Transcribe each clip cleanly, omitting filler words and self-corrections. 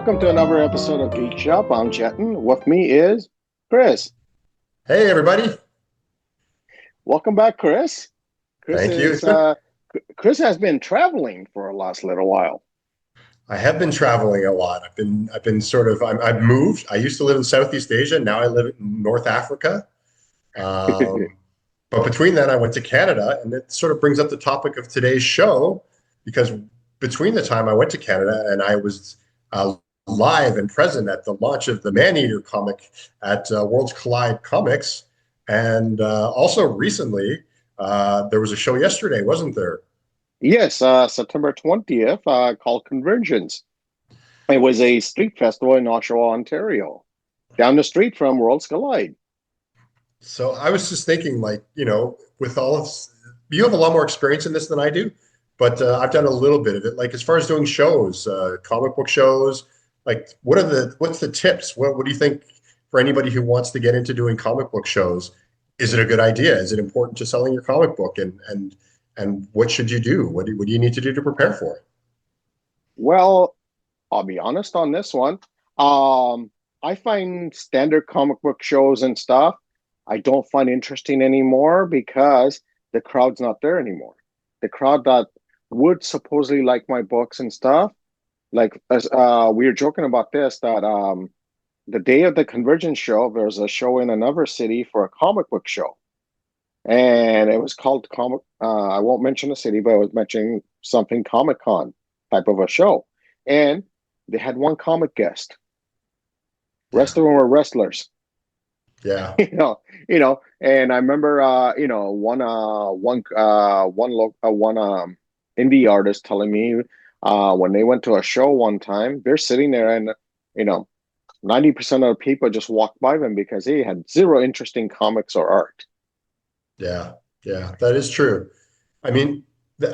Welcome to another episode of Geek Shop. I'm Chetan. With me is Chris. Hey, everybody. Welcome back, Chris. Chris Thank you. is Chris has been traveling for the last little while. I have been traveling a lot. I've been sort of, I've moved. I used to live in Southeast Asia. Now I live in North Africa. Um, but between that, I went to Canada, and it sort of brings up the topic of today's show because between the time I went to Canada and I was live and present at the launch of the Maneater comic at Worlds Collide Comics, and also recently, there was a show yesterday, wasn't there? Yes, September 20th, called Convergence. It was a street festival in Oshawa, Ontario, down the street from Worlds Collide. So I was just thinking, like, with all of you have a lot more experience in this than I do, but I've done a little bit of it. Like as far as doing shows, comic book shows, like what's the tips? What do you think for anybody who wants to get into doing comic book shows? Is it a good idea? Is it important to selling your comic book? And what should you do? What do you need to do to prepare for it? Well, I'll be honest on this one. I find standard comic book shows and stuff I don't find interesting anymore because the crowd's not there anymore. The crowd that would supposedly like my books and stuff, like as we were joking about this, that the day of the Convergence show, there was a show in another city for a comic book show, and it was called comic. I won't mention the city, but I was mentioning something Comic Con type of a show, and they had one comic guest. Yeah, Rest of them were wrestlers. yeah, And I remember, one indie artist telling me, when they went to a show one time, they're sitting there and, you know, 90% of the people just walked by them because they had zero interest in comics or art. yeah, yeah. That is true. I mean,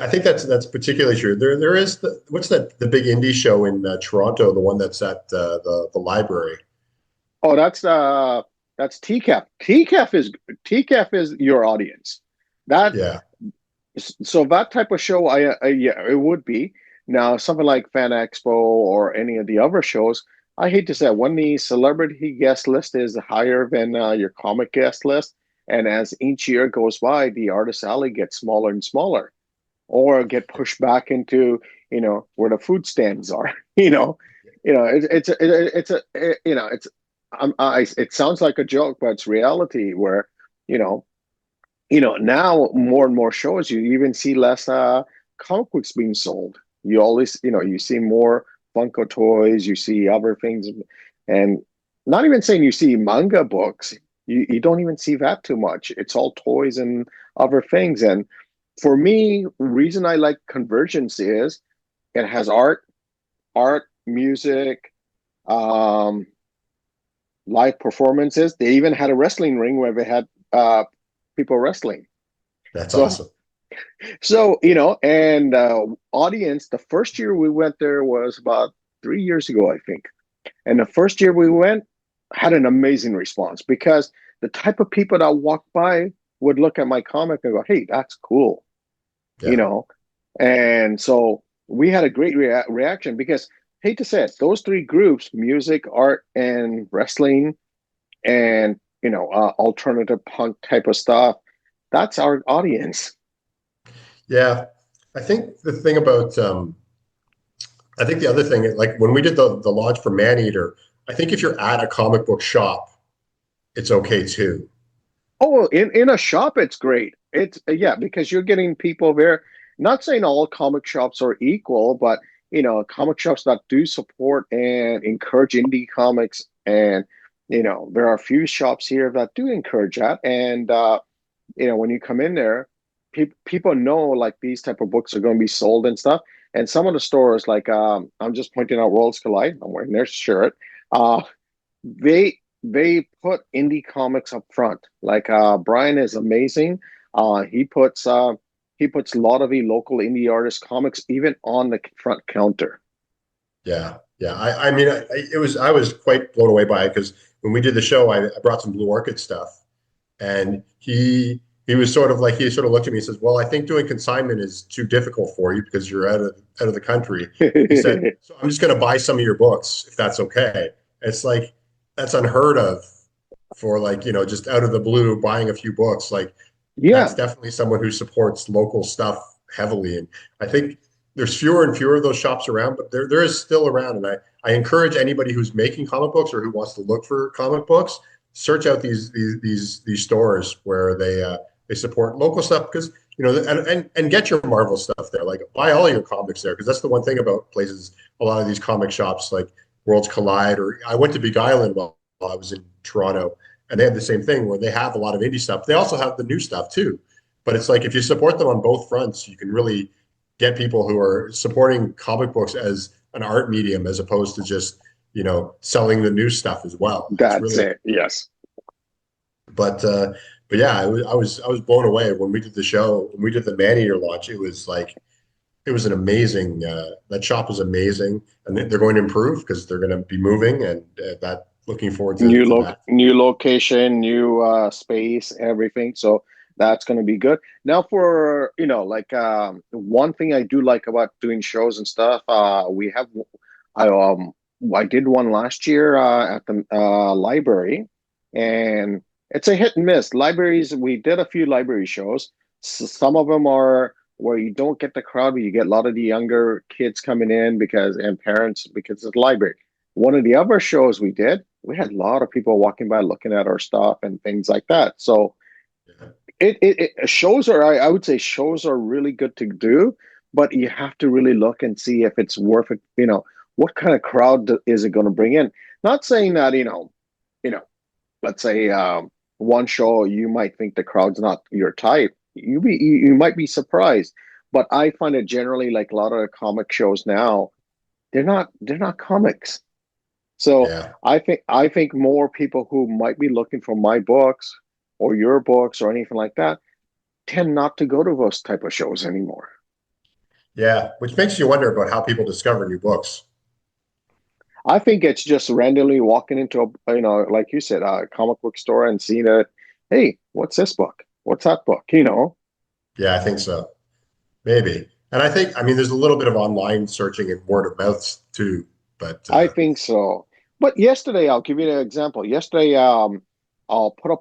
I think that's particularly true. There is what's the big indie show in Toronto, the one that's at the library. Oh, that's TCAF. TCAF is your audience. That Yeah, so that type of show, yeah, it would be. Now, something like Fan Expo or any of the other shows, I hate to say it, when the celebrity guest list is higher than your comic guest list, and as each year goes by, the artist alley gets smaller and smaller, or get pushed back into where the food stands are. It's it sounds like a joke, but it's reality where you know now more and more shows you even see less comic books being sold. You always, you see more Funko toys, you see other things, and not even saying you see manga books. You don't even see that too much. It's all toys and other things. And for me, reason I like Convergence is it has art, music, um, live performances. They even had a wrestling ring where they had people wrestling. that's So awesome. and audience, the first year we went there was about 3 years ago, I think. And the first year we went had an amazing response because the type of people that walked by would look at my comic and go, "Hey, that's cool," you Yeah. know. And so we had a great reaction because, hate to say it, those three groups, music, art, and wrestling, and alternative punk type of stuff, that's our audience. Yeah, I think the thing about I think the other thing, like when we did the launch for Maneater, I think if you're at a comic book shop, it's okay too. Oh, in a shop, it's great. It's yeah, because you're getting people there. Not saying all comic shops are equal, but comic shops that do support and encourage indie comics, and there are a few shops here that do encourage that. And when you come in there, people know like these type of books are going to be sold and stuff. And some of the stores, like I'm just pointing out Worlds Collide. I'm wearing their shirt. Uh, they put indie comics up front. Like Brian is amazing. He puts a lot of the local indie artist comics even on the front counter. Yeah, yeah. I mean, I was quite blown away by it because when we did the show, I brought some Blue Orchid stuff, and he was sort of like he sort of looked at me and says, "Well, I think doing consignment is too difficult for you because you're out of the country." He said, "So I'm just going to buy some of your books if that's okay." It's like that's unheard of for like, just out of the blue buying a few books. Like that's Yeah, definitely someone who supports local stuff heavily. And I think there's fewer and fewer of those shops around, but there is still around. And I encourage anybody who's making comic books or who wants to look for comic books, search out these stores where they support local stuff because and get your Marvel stuff there. Like buy all your comics there because that's the one thing about places. A lot of these comic shops like Worlds Collide, or I went to Big Island while I was in Toronto, and they have the same thing where they have a lot of indie stuff. They also have the new stuff too, but it's like if you support them on both fronts, you can really get people who are supporting comic books as an art medium as opposed to just selling the new stuff as well. It's that's really it. Yes. but uh, but yeah, I was blown away when we did the show, when we did the Maneater launch. It was like it was an amazing. That shop is amazing, and they're going to improve because they're going to be moving, and that looking forward to that. New location, new space, everything. So that's going to be good. Now for, like one thing I do like about doing shows and stuff, we have I I did one last year at the library, and it's a hit and miss. Libraries, we did a few library shows. Some of them are where you don't get the crowd, but you get a lot of the younger kids coming in because and parents because it's a library. One of the other shows we did, we had a lot of people walking by looking at our stuff and things like that. So Yeah, shows are, I would say shows are really good to do, but you have to really look and see if it's worth it. What kind of crowd is it going to bring in? Not saying that, you know, let's say one show you might think the crowd's not your type. You might be surprised, but I find it generally like a lot of the comic shows now, they're not comics. So yeah. I think more people who might be looking for my books or your books or anything like that tend not to go to those type of shows anymore. Yeah, which makes you wonder about how people discover new books. I think it's just randomly walking into a, like you said, a comic book store and seeing it. Hey, what's this book? What's that book? Yeah, I think so. Maybe. And I think, I mean, there's a little bit of online searching and word of mouth too, but I think so. But yesterday, I'll give you an example. Yesterday, I'll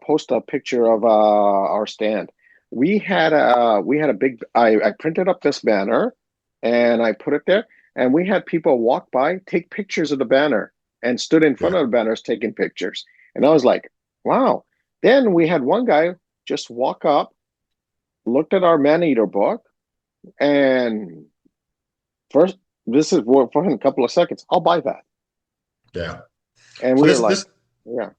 post a picture of our stand. We had a big. I printed up this banner, and I put it there, and we had people walk by, take pictures of the banner, and stood in front yeah, of the banners taking pictures. And I was like, wow. Then we had one guy just walk up, looked at our man eater book, and first, this is for him a couple of seconds. I'll buy that. yeah. And So we were this like, this yeah.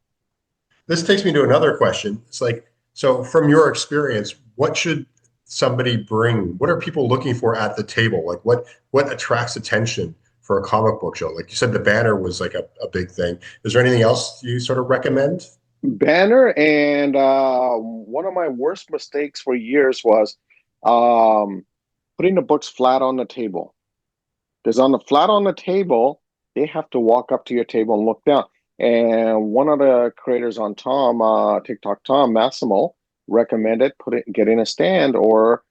this takes me to another question. It's like, so from your experience, what should somebody bring? What are people looking for at the table? Like what attracts attention for a comic book show? Like you said, the banner was like a big thing. Is there anything else you sort of recommend? Banner, and one of my worst mistakes for years was um, putting the books flat on the table. Because on the flat on the table, they have to walk up to your table and look down. And one of the creators on TikTok, Tom Massimo, recommended getting a stand or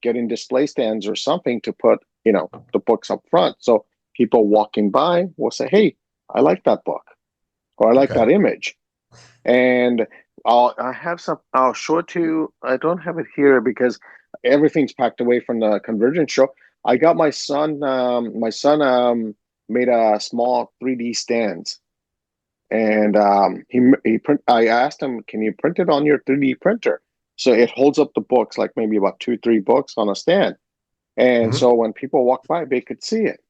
getting display stands or something to put, the books up front. So people walking by will say, "Hey, I like that book," or "I like Okay. that image." And I have some. I'll show it to you. I don't have it here because everything's packed away from the convergence show. I got my son. My son made a small 3D stands, and he print. I asked him, "Can you print it on your 3D printer?" So it holds up the books, like maybe about two, three books on a stand, and Hmm. so when people walk by, they could see it.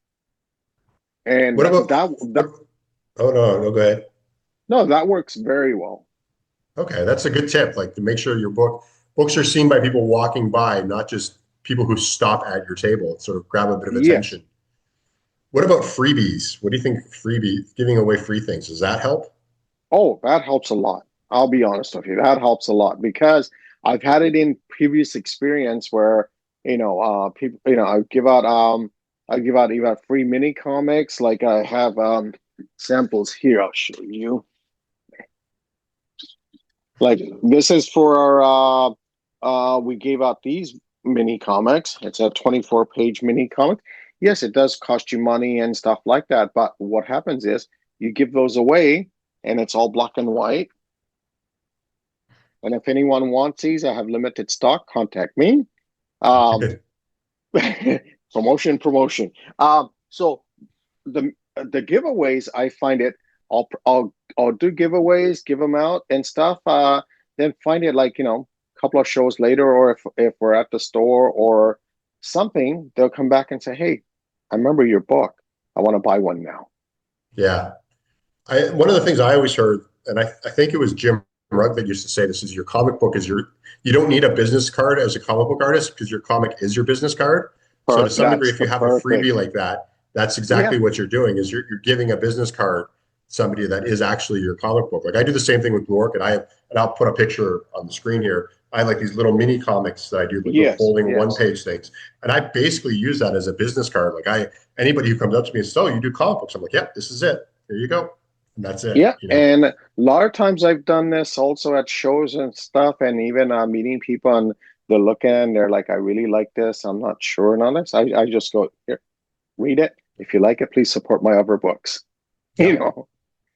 And What about that what? Oh no, no, go ahead. no, that works very well. Okay, that's a good tip. Like to make sure your books are seen by people walking by, not just people who stop at your table. Sort of grab a bit of Yes. attention. What about freebies? What do you think giving away free things, does that help? Oh, that helps a lot. I'll be honest with you. That helps a lot because I've had it in previous experience where, people, I give out even free mini comics. Like I have samples here. I'll show you. Like this is for our we gave out these mini comics. It's a 24-page mini comic. Yes, it does cost you money and stuff like that, but what happens is you give those away and it's all black and white. And if anyone wants these, I have limited stock, contact me. Um promotion, promotion. So the giveaways, I find it. I'll do giveaways, give them out and stuff. Then find it like a couple of shows later, or if we're at the store or something, they'll come back and say, "Hey, I remember your book. I want to buy one now." Yeah. One of the things I always heard, and I think it was Jim Rugg that used to say this, is your comic book is you don't need a business card as a comic book artist because your comic is your business card. So to some degree, That's if the you have a perfect. freebie like that, that's Yeah. exactly what you're doing is you're giving a business card to somebody that is actually your comic book. Like I do the same thing with Glork, and I'll put a picture on the screen here. I have like these little mini comics that I do, like little Yes. folding one Yes. page things. And I basically use that as a business card. Like anybody who comes up to me and says, "Oh, you do comic books?" I'm like, "Yep, this is it. Here you go." And that's it, Yeah, and a lot of times I've done this also at shows and stuff, and even meeting people, and they're looking and they're like, "I really like this. I'm not sure on this." I just go, "Here, read it. If you like it, please support my other books." You Yeah. know,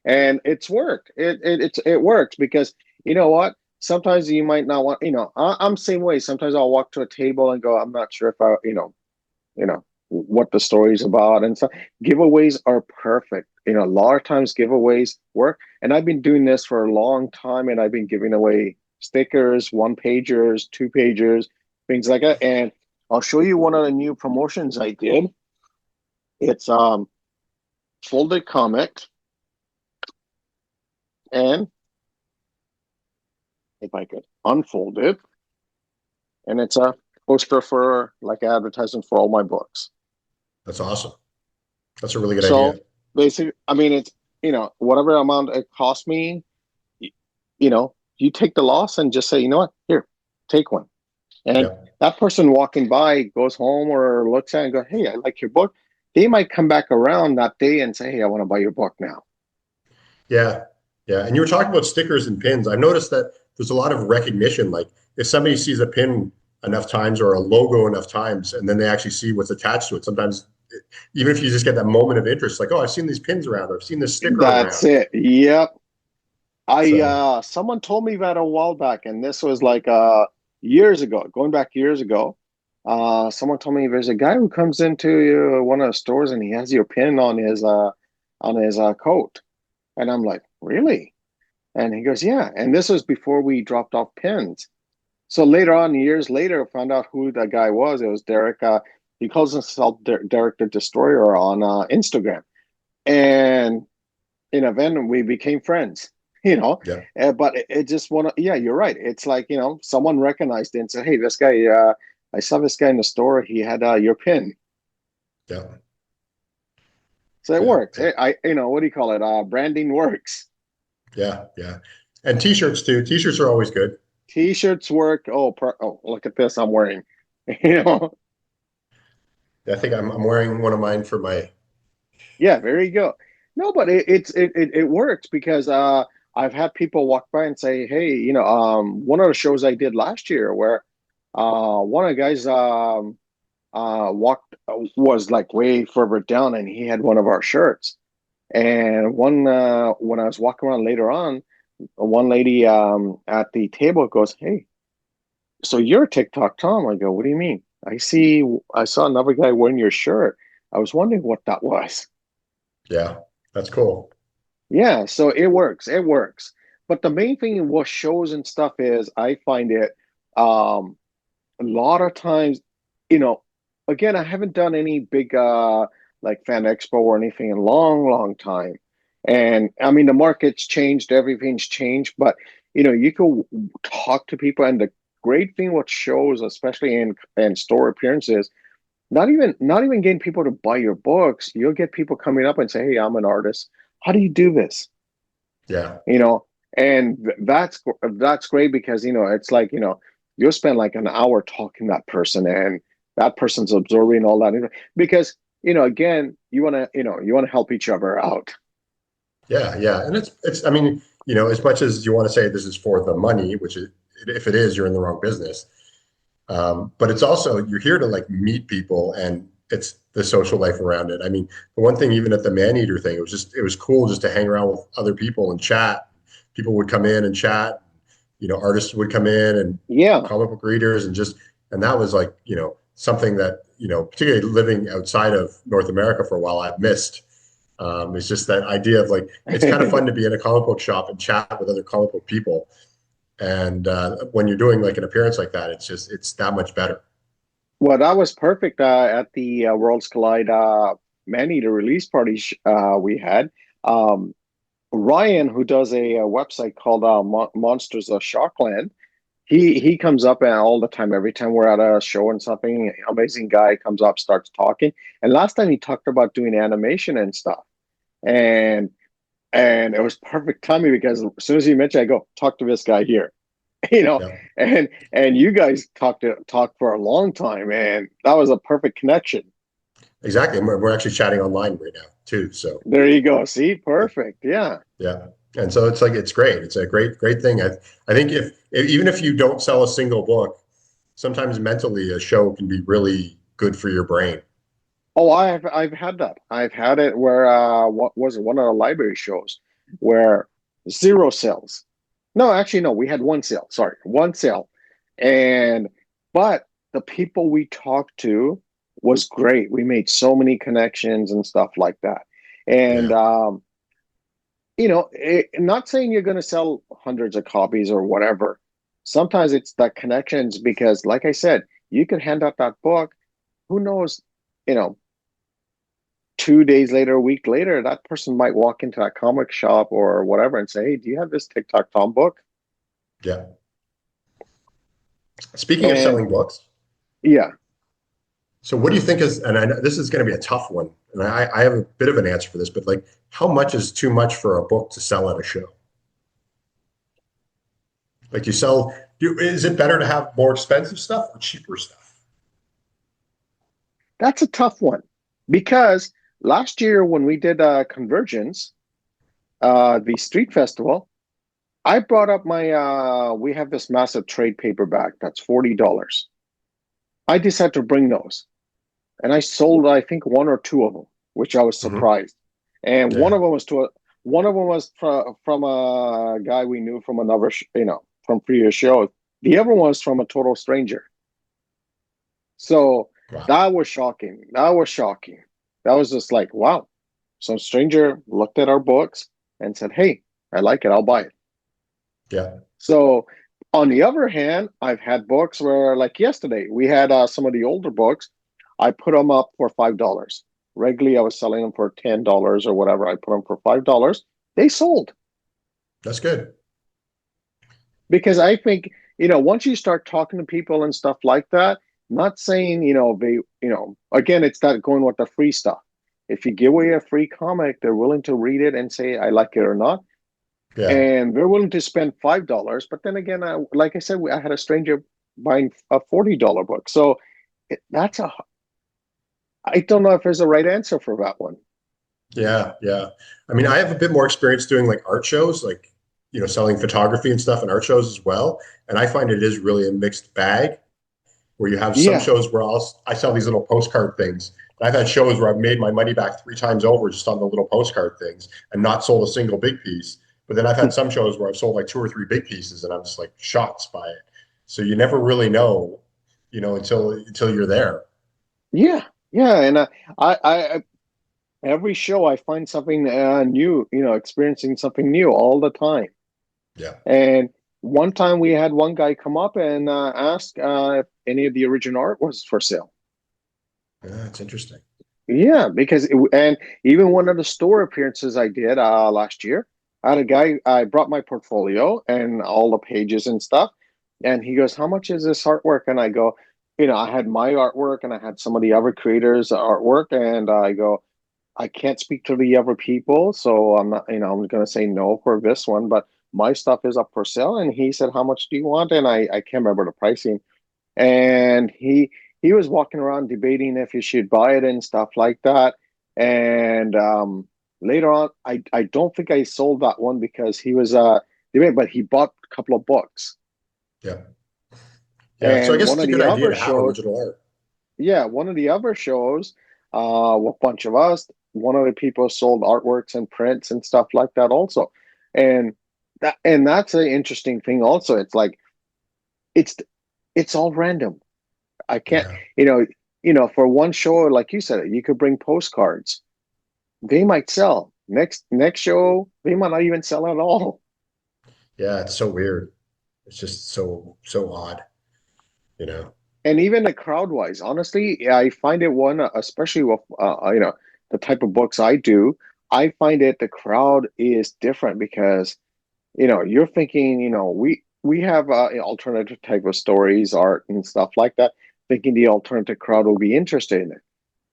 and it's worked. It works because you know what? Sometimes you might not want. I'm same way. Sometimes I'll walk to a table and go, "I'm not sure if what the story's about," and so giveaways are perfect. A lot of times giveaways work, and I've been doing this for a long time, and I've been giving away stickers, one pagers, two pagers, things like that. And I'll show you one of the new promotions I did. It's folded comic, and if I could unfold it, and it's a poster for like advertising for all my books. That's awesome. That's a really good idea. So basically, I mean, it's whatever amount it cost me, you take the loss and just say, you know what, here, take one. And Yeah. that person walking by goes home or looks at it and go, hey, I like your book. They might come back around that day and say, hey, I want to buy your book now. Yeah. Yeah. And you were talking about stickers and pins. I've noticed that there's a lot of recognition. Like if somebody sees a pin enough times or a logo enough times, and then they actually see what's attached to it, sometimes even if you just get that moment of interest, like, oh, I've seen these pins around, or I've seen this sticker That's around. it. Yep. I So someone told me that a while back, and this was like years ago, going back years ago. Someone told me there's a guy who comes into one of the stores and he has your pin on his coat. And I'm like, really? And he goes, yeah. And this was before we dropped off pins. So later on, years later, I found out who that guy was. It was Derek. He calls himself Derek the Destroyer on Instagram. And then we became friends, you know. yeah, But it just yeah, you're right. It's like, someone recognized it and said, hey, this guy, I saw this guy in the store. He had your pin. yeah, So it yeah, works. What do you call it? Branding works. yeah, yeah. And t-shirts too. T-shirts are always good. T-shirts work. Oh, look at this I'm wearing. You know, I think I'm wearing one of mine for my yeah, there you go. No, but it works because I've had people walk by and say, hey, one of the shows I did last year where one of the guys walked was like way further down and he had one of our shirts. And one when I was walking around later on, one lady at the table goes, hey, so you're TikTok Tom? I go, what do you mean? I saw another guy wearing your shirt. I was wondering what that was. yeah. That's cool. Yeah, so it works. It works. But the main thing in what shows and stuff is I find it um a lot of times, you know, again, I haven't done any big like fan expo or anything in a long, long time. And I mean the market's changed, everything's changed, but you can talk to people and the great thing with shows, especially in store appearances, not even getting people to buy your books, you'll get people coming up and say, hey, I'm an artist. How do you do this? Yeah, you know and that's great because it's like you'll spend like an hour talking to that person and that person's absorbing all that because again you want to help each other out. yeah, yeah. And it's. I mean, as much as you want to say this is for the money, which is, if it is, you're in the wrong business. But it's also, you're here to like meet people, and it's the social life around it. I mean, the one thing, even at the Maneater thing, it was cool just to hang around with other people and chat. People would come in and chat, artists would come in, and Yeah. comic book readers, and that was like, something that, particularly living outside of North America for a while, I've missed. It's just that idea of like, it's kind of fun to be in a comic book shop and chat with other comic book people. And when you're doing like an appearance like that, it's that much better. Well, that was perfect at the Worlds Collide Maneater release party we had. Um, Ryan, who does a website called Monsters of Shockland, he comes up and all the time. Every time we're at a show and something, amazing guy comes up, starts talking. And last time he talked about doing animation and stuff, and it was perfect timing because as soon as he mentioned, I go talk to this guy here, you know, Yeah, and you guys talked for a long time, and that was a perfect connection. exactly. And we're actually chatting online right now too. So There you go. See, perfect. Yeah. yeah. And so it's like, it's great. It's a great thing. I think even if you don't sell a single book, sometimes mentally a show can be really good for your brain. Oh, I've had that. I've had it where what was it? One of the library shows where zero sales. No, actually, no. We had one sale. Sorry, one sale, and but the people we talked to was great. We made so many connections and stuff like that. And Yeah. not saying you're going to sell hundreds of copies or whatever. Sometimes it's the connections because, like I said, you could hand out that book. Who knows? You know, 2 days later, a week later, that person might walk into that comic shop or whatever and say, "Hey, do you have this TikTok Tom book?" Yeah. Speaking of And selling books, yeah, so what do you think is, and I know this is going to be a tough one, and I have a bit of an answer for this, but like, how much is too much for a book to sell at a show? Like, is it better to have more expensive stuff or cheaper stuff? that's a tough one because last year when we did Convergence, the street festival, I brought up my we have this massive trade paperback that's $40. I decided to bring those, and I sold I think one or two of them, which I was Hmm. surprised. And Yeah. one of them was from a guy we knew from another from previous shows. The other one was from a total stranger. So Wow. that was shocking. That was shocking. That was just like, wow. Some stranger looked at our books and said, "Hey, I like it. I'll buy it." Yeah. So, on the other hand, I've had books where, like yesterday, we had some of the older books. I put them up for $5. Regularly, I was selling them for $10 or whatever. I put them for $5. They sold That's good. because I think once you start talking to people and stuff like that, not saying again, it's that going with the free stuff. If you give away a free comic, they're willing to read it and say I like it or not, Yeah. and they're willing to spend $5. But then again, like I said, I had a stranger buying a $40 book, so that's a. I don't know if there's a right answer for that one. Yeah. Yeah. I mean, I have a bit more experience doing like art shows, like, selling photography and stuff in art shows as well. And I find it is really a mixed bag where you have some Yeah, shows where I sell these little postcard things. And I've had shows where I've made my money back three times over just on the little postcard things and not sold a single big piece. But then I've had some shows where I've sold like two or three big pieces and I'm just like shocked by it. So you never really know, until you're there. yeah, yeah, and I every show I find something new, experiencing something new all the time. Yeah. And one time we had one guy come up and ask if any of the original art was for sale. Yeah, that's interesting. Yeah, because and even one of the store appearances I did last year, I had a guy. I brought my portfolio and all the pages and stuff, and he goes, "How much is this artwork?" And I go, I had my artwork and I had some of the other creators' artwork, and I go, I can't speak to the other people, so I'm not, I'm going to say no for this one, but my stuff is up for sale. And he said, "How much do you want?" And I can't remember the pricing. And he was walking around debating if he should buy it and stuff like that. And later on, I don't think I sold that one because he was but he bought a couple of books. Yeah. Yeah. So I And guess one it's a of good the idea other to have shows, original art. yeah, one of the other shows, with a bunch of us, one of the people sold artworks and prints and stuff like that also. And that's an interesting thing also. It's like it's it's all random. I can't, Yeah. for one show, like you said, you could bring postcards. They might sell. Next show, they might not even sell at all. Yeah. It's so weird. It's just so odd, you know? And even the crowd wise, honestly, I find it one, especially with the type of books I do. I find it the crowd is different because you're thinking, we have alternative type of stories, art, and stuff like that. Thinking the alternative crowd will be interested in it.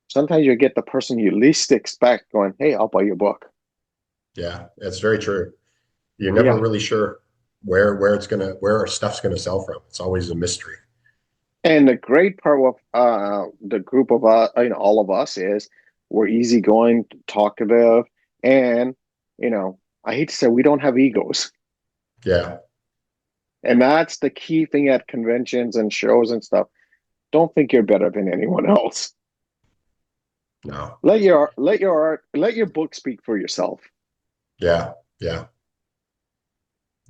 Sometimes you get the person you least expect going, "Hey, I'll buy your book." Yeah. It's very true. You're never Yeah. really sure where our stuff's gonna sell from. It's always a mystery. And the great part of the group of all of us is we're easygoing, talkative, and I hate to say we don't have egos, Yeah. and that's the key thing at conventions and shows and stuff. Don't think you're better than anyone else. No. Let your book speak for yourself. Yeah. Yeah.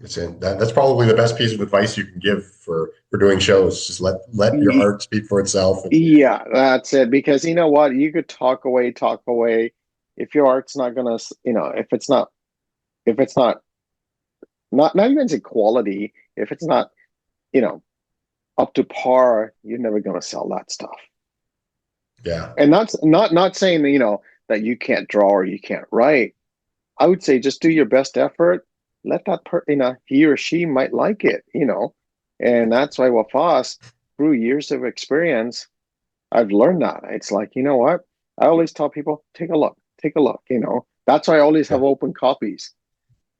That's probably the best piece of advice you can give for doing shows. Just let your Y- art speak for itself. And Yeah, that's it. Because you know what, you could talk away. If your art's not gonna, if it's not even say quality, if it's not, you know, up to par, you're never going to sell that stuff. yeah, And that's not saying that, that you can't draw or you can't write. I would say just do your best effort. Let that he or she. Might like it. And that's why with us, through years of experience, I've learned that. It's like, you know what? I always tell people, take a look. That's why I always yeah, have open copies,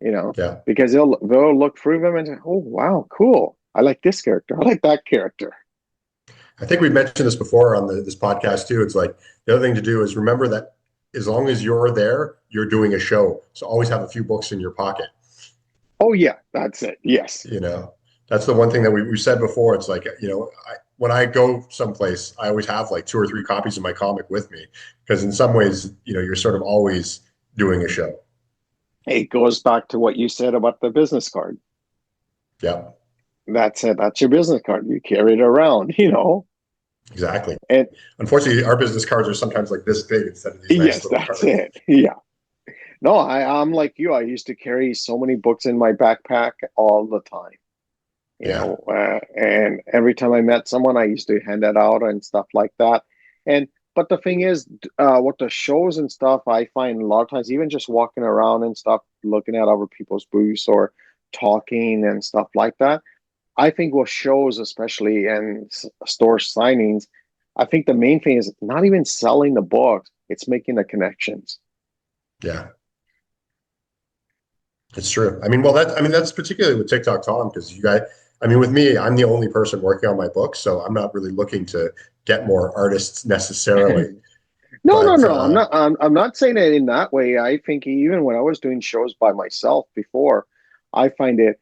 you know, yeah. because they'll look through them and say, oh wow, cool. I like this character. I like that character. I think we've mentioned this before on this podcast too. It's like the other thing to do is remember that as long as you're there, you're doing a show. So always have a few books in your pocket. Oh yeah, that's it. Yes. You know, that's the one thing that we said before. It's like, when I go someplace, I always have like two or three copies of my comic with me because in some ways, you're sort of always doing a show. It goes back to what you said about the business card. Yeah, That's it. That's your business card. You carry it around. exactly. And Unfortunately, our business cards are sometimes like this big instead of these nice yes, little that's cards. it. Yeah. No, I'm like you. I used to carry so many books in my backpack all the time. Yeah, And every time I met someone, I used to hand that out and stuff like that. And but the thing is, with the shows and stuff, I find a lot of times, even just walking around and stuff, looking at other people's booths or talking and stuff like that. I think with shows, especially and store signings, I think the main thing is not even selling the books; it's making the connections. yeah. It's true. I mean, that's particularly with TikTok, Tom, because you guys, I mean, with me, I'm the only person working on my book, so I'm not really looking to get more artists necessarily. No, no, But no. I'm not saying it in that way. I think even when I was doing shows by myself before, I find it,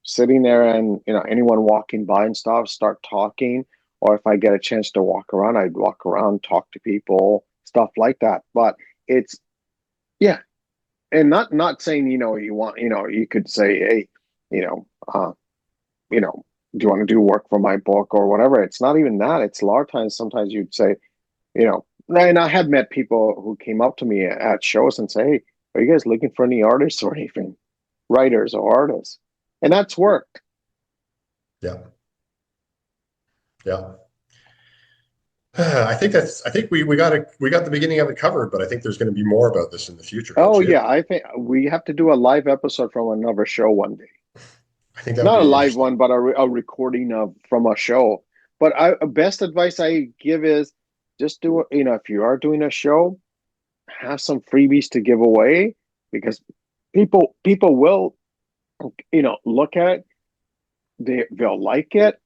sitting there and anyone walking by and stuff start talking, or if I get a chance to walk around, I'd walk around, talk to people, stuff like that. But it's yeah, and not saying you want you could say, hey, you know, you know, do you want to do work for my book or whatever? It's not even that. It's a lot of times. Sometimes you'd say, you know, and I have met people who came up to me at shows and say, "Hey, are you guys looking for any artists or anything, writers or artists?" And that's worked. yeah, yeah. I think we got the beginning of it covered, but I think there's going to be more about this in the future, don't Oh you? yeah, I think we have to do a live episode from another show one day. I think that would Not a be live interesting. one, but a recording of from a show. But best advice I give is just do it. If you are doing a show, have some freebies to give away because people will look at it. They'll like it.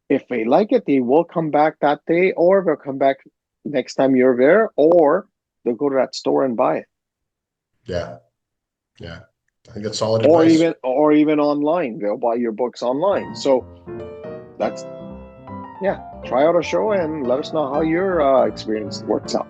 If they like it, they will come back that day, or they'll come back next time you're there, or they'll go to that store and buy it. Yeah. Yeah. I think that's solid or advice. even online. They'll buy your books online. So that's yeah. Try out a show and let us know how your experience works out.